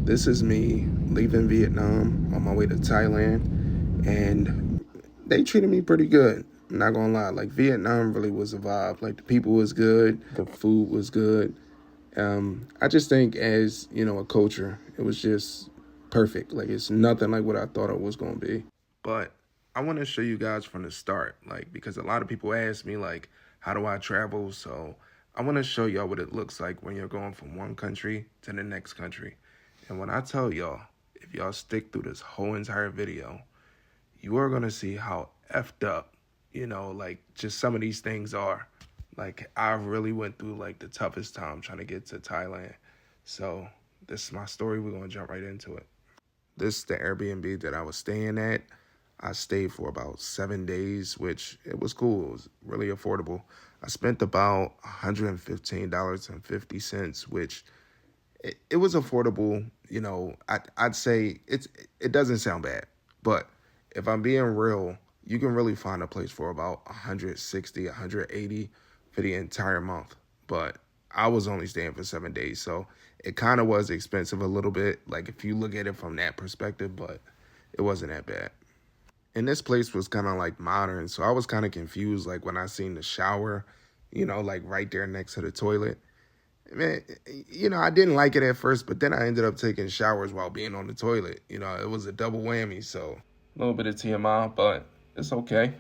This is me leaving Vietnam on my way to Thailand, and they treated me pretty good. I'm not gonna lie, like Vietnam really was a vibe. Like the people was good, the food was good. I just think as, a culture, it was just perfect. Like it's nothing like what I thought it was gonna be. But I want to show you guys from the start, like because a lot of people ask me like, how do I travel? So I want to show y'all what it looks like when you're going from one country to the next country. And when I tell y'all, if y'all stick through this whole entire video, you are going to see how effed up, like just some of these things are. Like I really went through like the toughest time trying to get to Thailand. So this is my story. We're going to jump right into it. This is the Airbnb that I was staying at. I stayed for about 7 days, which it was cool. It was really affordable. I spent about $115.50, which it was affordable. I'd say it doesn't sound bad, but if I'm being real, you can really find a place for about 160, 180 for the entire month. But I was only staying for 7 days, so it kind of was expensive a little bit, like if you look at it from that perspective, but it wasn't that bad. And this place was kind of like modern, so I was kind of confused, like when I seen the shower, like right there next to the toilet. Man, I didn't like it at first, but then I ended up taking showers while being on the toilet. It was a double whammy, so a little bit of TMI, but it's okay.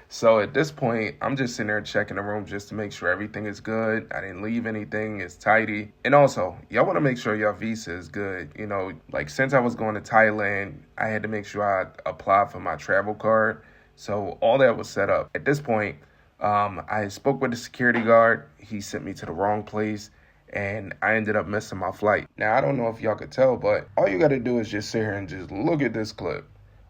So at this point, I'm just sitting there checking the room just to make sure everything is good. I didn't leave anything. It's tidy. And also, y'all want to make sure your visa is good. Like since I was going to Thailand, I had to make sure I applied for my travel card. So all that was set up. At this point, I spoke with the security guard. He sent me to the wrong place, and I ended up missing my flight. Now, I don't know if y'all could tell, but all you got to do is just sit here and just look at this clip.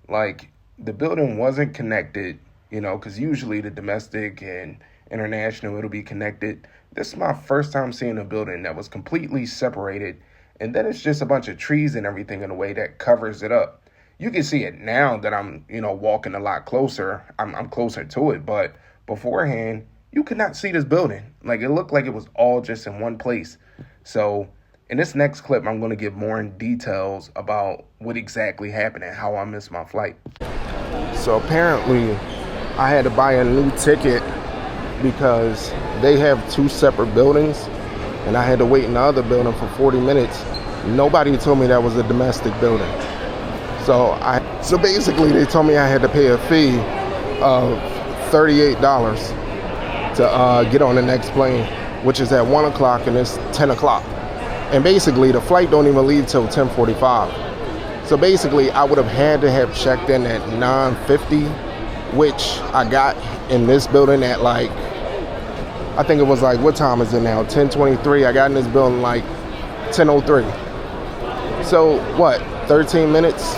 Like, the building wasn't connected, because usually the domestic and international, it'll be connected. This is my first time seeing a building that was completely separated, and then it's just a bunch of trees and everything in a way that covers it up. You can see it now that I'm, walking a lot closer. I'm closer to it, but beforehand, you could not see this building. Like, it looked like it was all just in one place. So in this next clip, I'm going to give more in details about what exactly happened and how I missed my flight. So apparently, I had to buy a new ticket because they have two separate buildings, and I had to wait in the other building for 40 minutes. Nobody told me that was a domestic building. So basically, they told me I had to pay a fee of $38 to get on the next plane, which is at 1 o'clock, and it's 10 o'clock. And basically, the flight don't even leave till 10:45. So basically, I would have had to have checked in at 9:50, which I got in this building at I think it was what time is it now? 10:23. I got in this building 10:03. So what, 13 minutes?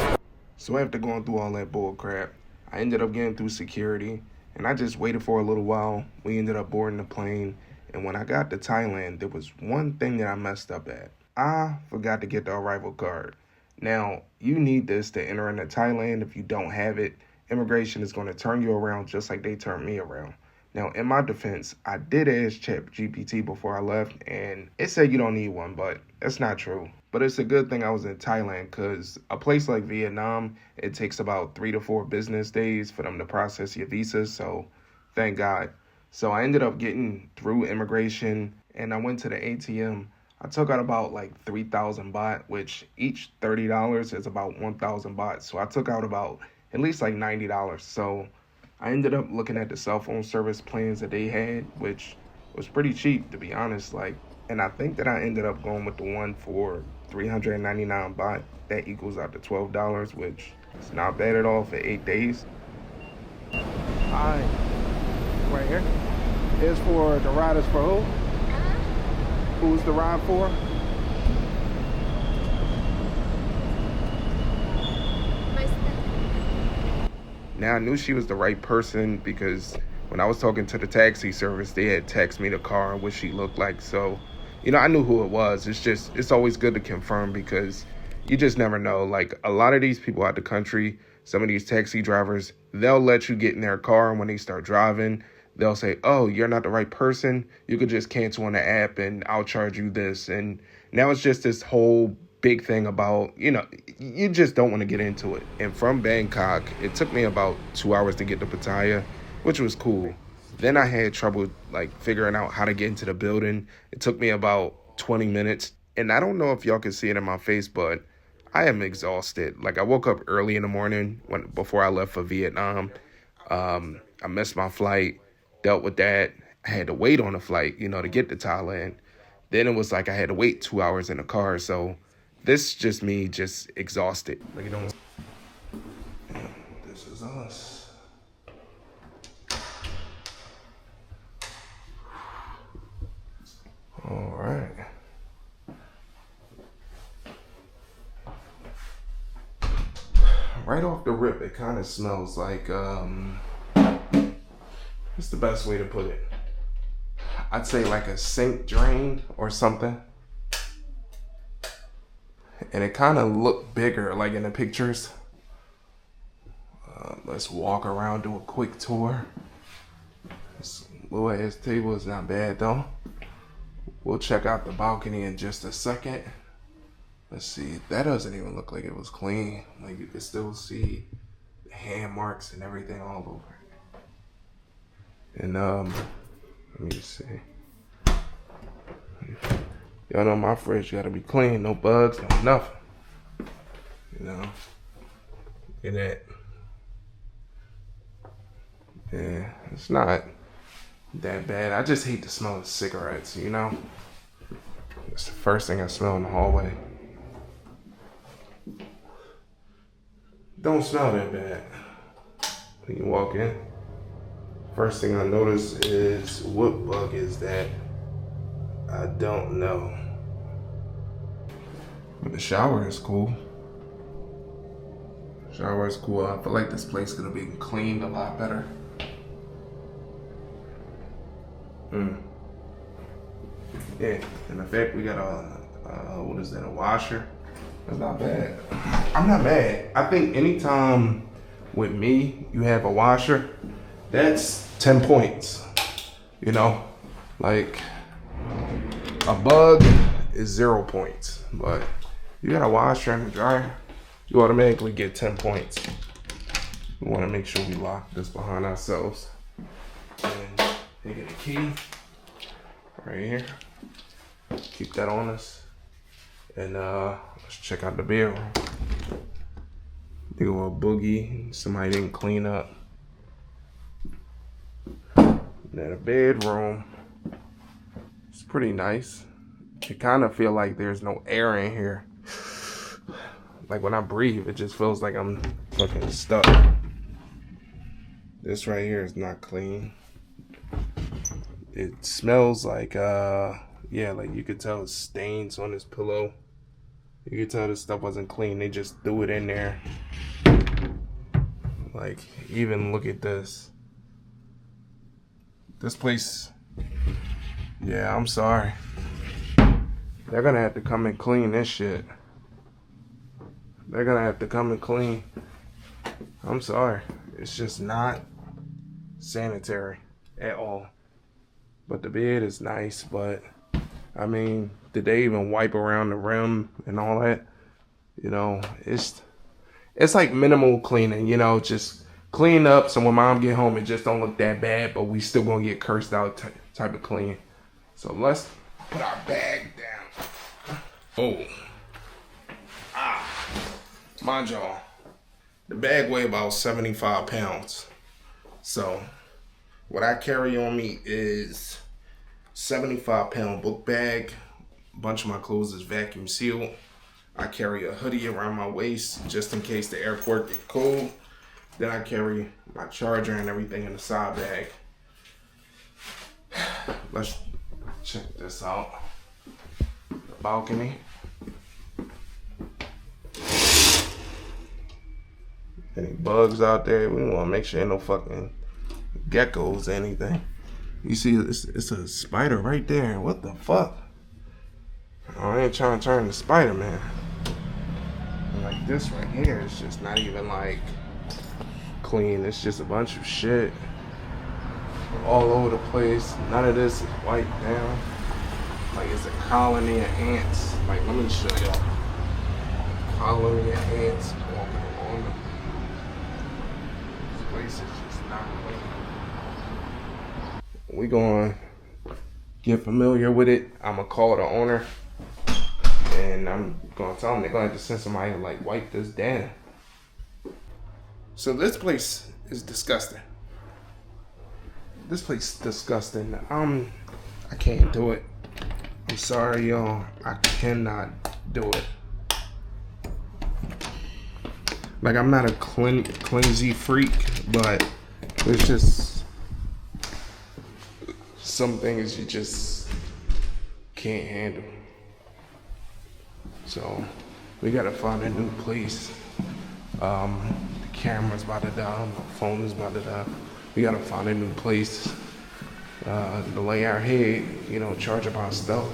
So after going through all that bull crap, I ended up getting through security, and I just waited for a little while. We ended up boarding the plane, and when I got to Thailand, there was one thing that I messed up at. I forgot to get the arrival card. Now, you need this to enter into Thailand. If you don't have it, immigration is going to turn you around just like they turned me around. Now, in my defense, I did ask ChatGPT before I left, and it said you don't need one, but that's not true. But it's a good thing I was in Thailand, because a place like Vietnam, it takes about 3 to 4 business days for them to process your visa, so thank God. So I ended up getting through immigration, and I went to the ATM. I took out about 3,000 baht, which each $30 is about 1,000 baht. So I took out about at least $90. So I ended up looking at the cell phone service plans that they had, which was pretty cheap, to be honest. And I think that I ended up going with the one for 399 baht. That equals out to $12, which is not bad at all for 8 days. Hi, right here. Here's for the riders for who? Who's the ride for? Now, I knew she was the right person because when I was talking to the taxi service, they had texted me the car and what she looked like. So, I knew who it was. It's always good to confirm because you just never know. A lot of these people out the country, some of these taxi drivers, they'll let you get in their car, and when they start driving, they'll say, oh, you're not the right person. You could just cancel on the app and I'll charge you this. And now it's just this whole big thing about, you just don't want to get into it. And from Bangkok, it took me about 2 hours to get to Pattaya, which was cool. Then I had trouble like figuring out how to get into the building. It took me about 20 minutes. And I don't know if y'all can see it in my face, but I am exhausted. Like I woke up early in the morning before I left for Vietnam. I missed my flight, dealt with that. I had to wait on the flight, to get to Thailand. Then it was like I had to wait 2 hours in the car. So this just me just exhausted. Like, this is us. All right. Right off the rip, it kind of smells like, what's the best way to put it? I'd say like a sink drain or something. And it kind of looked bigger like in the pictures. Let's walk around, do a quick tour. This little ass table is not bad though. We'll check out the balcony in just a second. Let's see, that doesn't even look like it was clean. Like you can still see the hand marks and everything all over it. And let me just see. Y'all know my fridge gotta be clean, no bugs, no nothing. Look at that. Yeah, it's not that bad. I just hate the smell of cigarettes, It's the first thing I smell in the hallway. Don't smell that bad. When you walk in, first thing I notice is what bug is that? I don't know. But the shower is cool. Shower is cool. I feel like this place could have been cleaned a lot better. Yeah, and the fact we got a washer. That's not bad. I'm not mad. I think anytime with me, you have a washer, that's 10 points. Like a bug is 0 points, but you got a washer and a dryer, you automatically get 10 points. We want to make sure we lock this behind ourselves. And they get a key right here. Keep that on us. And let's check out the bedroom. They go a boogie. Somebody didn't clean up. Now the bedroom. It's pretty nice. It kind of feel like there's no air in here. Like when I breathe, it just feels like I'm fucking stuck. This right here is not clean. It smells like, like you could tell it's stains on this pillow. You could tell this stuff wasn't clean. They just threw it in there. Like, even look at this. This place, yeah, I'm sorry. They're gonna have to come and clean this shit. They're gonna have to come and clean. I'm sorry. It's just not sanitary at all. But the bed is nice, but I mean, did they even wipe around the rim and all that? It's like minimal cleaning, just clean up so when mom get home it just don't look that bad, but we still gonna get cursed out type of clean. So let's put our bag down. Oh. Mind y'all, the bag weigh about 75 pounds. So what I carry on me is 75-pound book bag. A bunch of my clothes is vacuum sealed. I carry a hoodie around my waist just in case the airport get cold. Then I carry my charger and everything in the side bag. Let's check this out. The balcony. Any bugs out there? We want to make sure ain't no fucking geckos or anything. You see, it's a spider right there. What the fuck? I ain't trying to turn to Spider-Man. Like this right here is just not even like clean. It's just a bunch of shit all over the place. None of this is wiped down. Like it's a colony of ants. Like, let me show y'all. following your ants, walking along them. This place is just not clean. We gonna get familiar with it. I'm gonna call the owner, and I'm gonna tell them they're gonna have to send somebody to like wipe this down. So this place is disgusting. This place is disgusting. I can't do it. I'm sorry, y'all. I cannot do it. Like, I'm not a cleansy freak, but there's just some things you just can't handle. So we gotta find a new place. The camera's about to die. My phone is about to die. We gotta find a new place to lay our head, you know, charge up our stuff,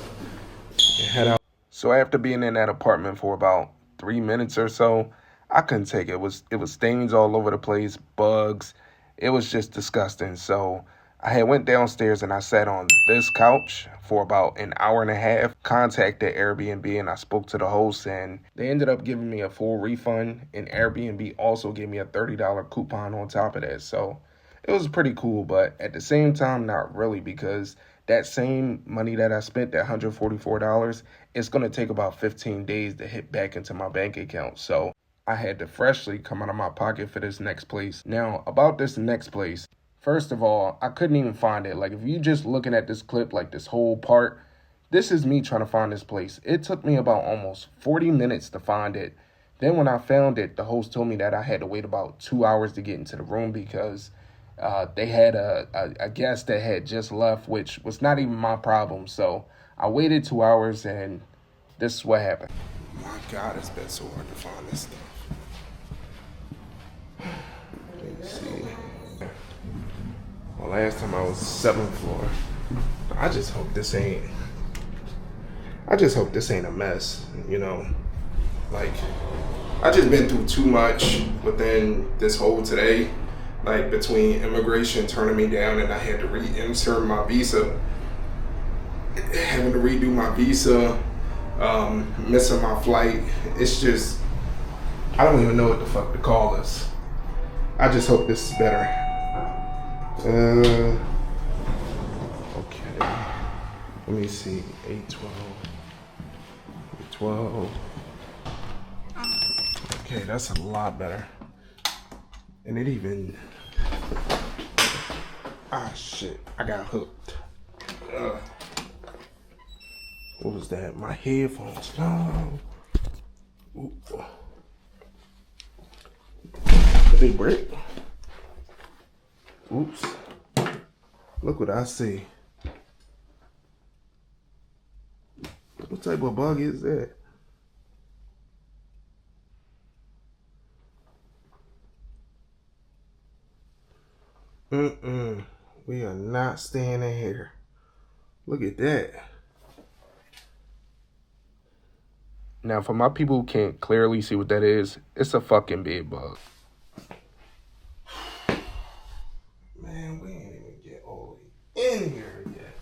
and head out. So after being in that apartment for about 3 minutes or so, I couldn't take it. It was stains all over the place, bugs. It was just disgusting. So I had went downstairs and I sat on this couch for about an hour and a half, contacted Airbnb, and I spoke to the host, and they ended up giving me a full refund, and Airbnb also gave me a $30 coupon on top of that. So it was pretty cool, but at the same time, not really, because that same money that I spent, that $144, it's going to take about 15 days to hit back into my bank account. So I had to freshly come out of my pocket for this next place. Now, about this next place, first of all, I couldn't even find it. Like, if you just looking at this clip, like this whole part, this is me trying to find this place. It took me about almost 40 minutes to find it. Then when I found it, the host told me that I had to wait about 2 hours to get into the room because they had a guest that had just left, which was not even my problem. So I waited 2 hours, and this is what happened. My God, it's been so hard to find this stuff. Let me see. Well, last time I was 7th floor. I just hope this ain't a mess, you know? Like, I just been through too much within this whole today. Like, between immigration turning me down and I had to reinsert my visa, having to redo my visa, missing my flight. It's just, I don't even know what the fuck to call this. I just hope this is better. Okay. Let me see. 812. Okay, that's a lot better. And it even... Ah, shit. I got hooked. What was that? My headphones. No. Ooh. Did they break? Oops. Look what I see. What type of bug is that? We are not staying in here. Look at that. Now, for my people who can't clearly see what that is, it's a fucking bed bug. Man, we ain't even get all the way in here yet.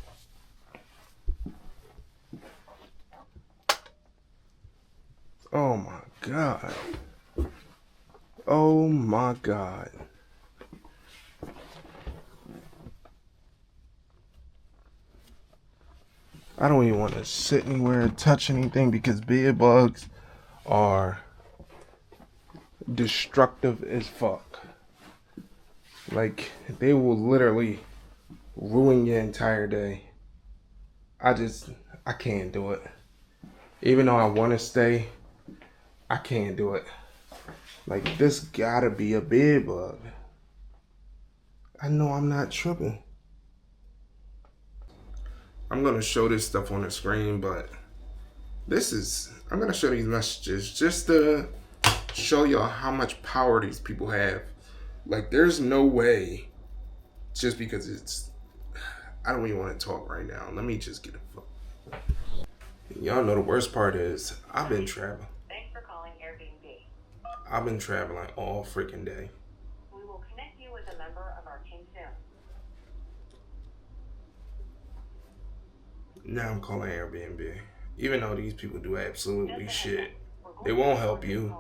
Oh my God. Oh my God. I don't even want to sit anywhere or touch anything because bed bugs are destructive as fuck. Like, they will literally ruin your entire day. I can't do it. Even though I want to stay, I can't do it. Like, this gotta be a bed bug. I know I'm not tripping. I'm gonna show this stuff on the screen, but I'm gonna show these messages just to show y'all how much power these people have. Like, there's no way, just because I don't even want to talk right now. Let me just get a phone. Y'all know the worst part is, I've been traveling. Thanks for calling Airbnb. I've been traveling all freaking day. We will connect you with a member of our team soon. Now I'm calling Airbnb. Even though these people do absolutely shit. They won't help you.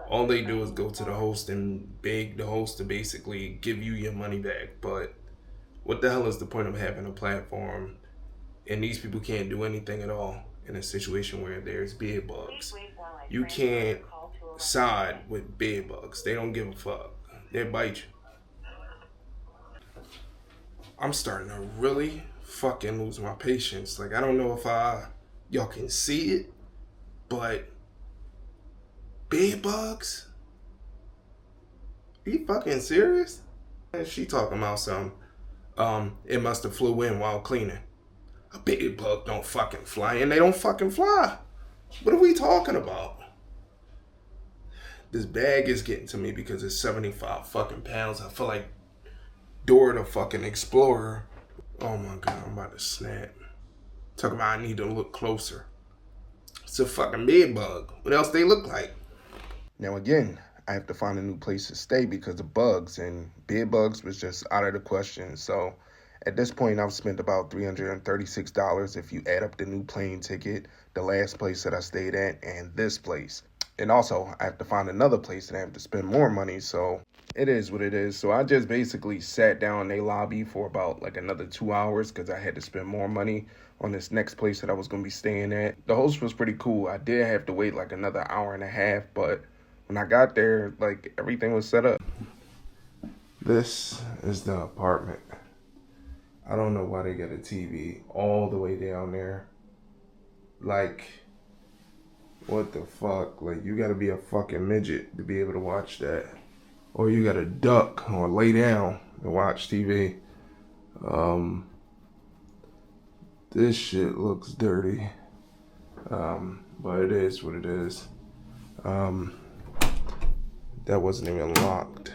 All they do is go to the host and beg the host to basically give you your money back. But what the hell is the point of having a platform and these people can't do anything at all in a situation where there's bed bugs? You can't side with bed bugs. They don't give a fuck. They bite you. I'm starting to really fucking lose my patience. Like, I don't know if y'all can see it, but bed bugs? Are you fucking serious? And she talking about some, it must have flew in while cleaning. A bed bug don't fucking fly and they don't fucking fly. What are we talking about? This bag is getting to me because it's 75 fucking pounds. I feel like Dora the fucking Explorer. Oh my god, I'm about to snap. Talk about I need to look closer. It's a fucking bed bug. What else they look like? Now again, I have to find a new place to stay because of bugs, and bed bugs was just out of the question. So at this point, I've spent about $336 if you add up the new plane ticket, the last place that I stayed at, and this place. And also, I have to find another place that I have to spend more money, so it is what it is. So I just basically sat down in their lobby for about like another 2 hours because I had to spend more money on this next place that I was going to be staying at. The host was pretty cool. I did have to wait like another hour and a half, but when I got there, like, everything was set up. This is the apartment. I don't know why they got a TV all the way down there. Like, what the fuck? Like, you gotta be a fucking midget to be able to watch that. Or you gotta duck or lay down to watch TV. This shit looks dirty. But it is what it is. That wasn't even locked.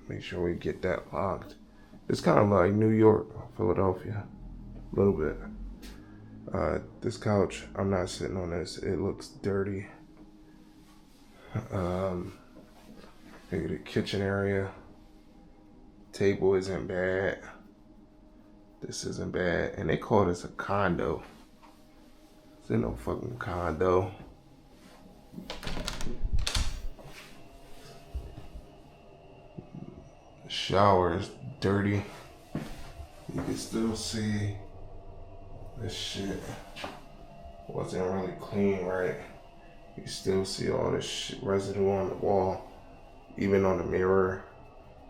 Make sure we get that locked. It's kind of like New York, Philadelphia, a little bit. This couch, I'm not sitting on this. It looks dirty. Maybe the kitchen area. Table isn't bad. This isn't bad. And they call this a condo. This ain't no fucking condo. The shower is dirty. You can still see this shit wasn't really clean right. You still see all this shit residue on the wall. Even on the mirror.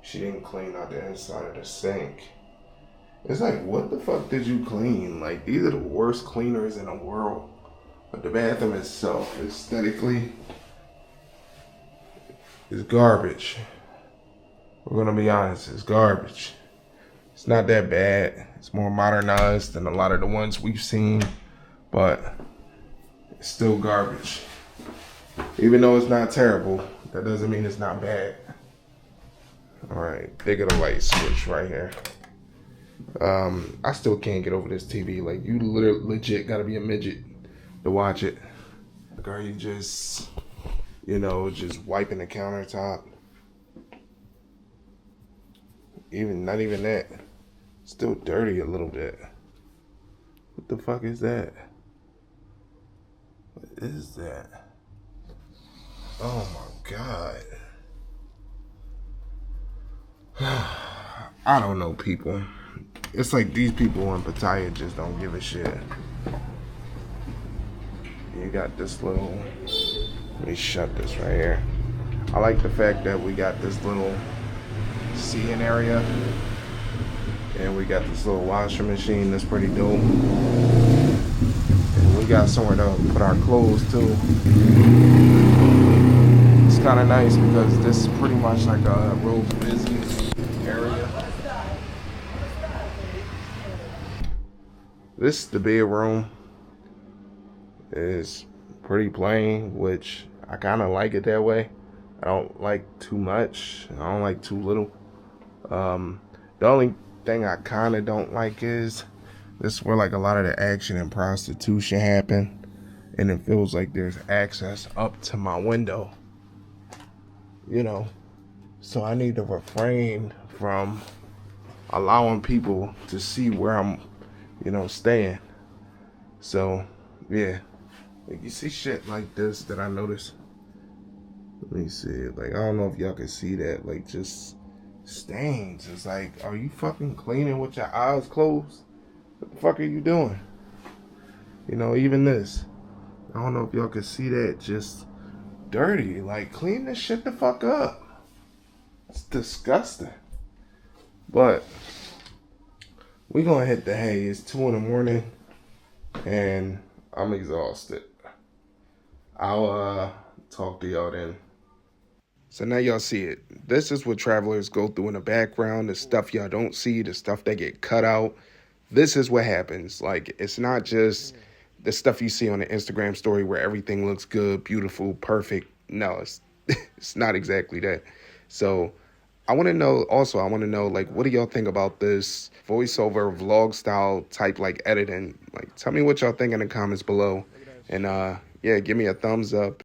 She didn't clean out the inside of the sink. It's like, what the fuck did you clean? Like, these are the worst cleaners in the world. But the bathroom itself, aesthetically, is garbage. We're gonna be honest, it's garbage. It's not that bad. It's more modernized than a lot of the ones we've seen, but it's still garbage. Even though it's not terrible, that doesn't mean it's not bad. All right, they got a light switch right here. I still can't get over this TV. Like, you legit gotta be a midget to watch it. Like, are you just, just wiping the countertop? Not even that. Still dirty a little bit. What the fuck is that? What is that? Oh my god. I don't know, people. It's like these people in Pattaya just don't give a shit. You got this little, let me shut this right here. I like the fact that we got this little seating area. And we got this little washing machine that's pretty dope. And we got somewhere to put our clothes too. It's kind of nice because this is pretty much like a real busy area. This is the bedroom. It's pretty plain, which I kind of like it that way. I don't like too much. I don't like too little. The only thing I kind of don't like is this is where like a lot of the action and prostitution happen, and it feels like there's access up to my window. So I need to refrain from allowing people to see where I'm, staying. So, yeah. Like, you see shit like this that I notice Let me see. Like, I don't know if y'all can see that. Like, just stains. It's like, are you fucking cleaning with your eyes closed? What the fuck are you doing? You know, even this. I don't know if y'all can see that. Just dirty. Like, clean this shit the fuck up. It's disgusting. But we gonna hit the hay. It's 2 in the morning and I'm exhausted. I'll talk to y'all then. So now y'all see it. This is what travelers go through in the background, the stuff y'all don't see, the stuff that get cut out. This is what happens. Like, it's not just the stuff you see on the Instagram story where everything looks good, beautiful, perfect. No, it's it's not exactly that. So I want to know like, what do y'all think about this voiceover vlog style type like editing? Like, tell me what y'all think in the comments below. And yeah, give me a thumbs up.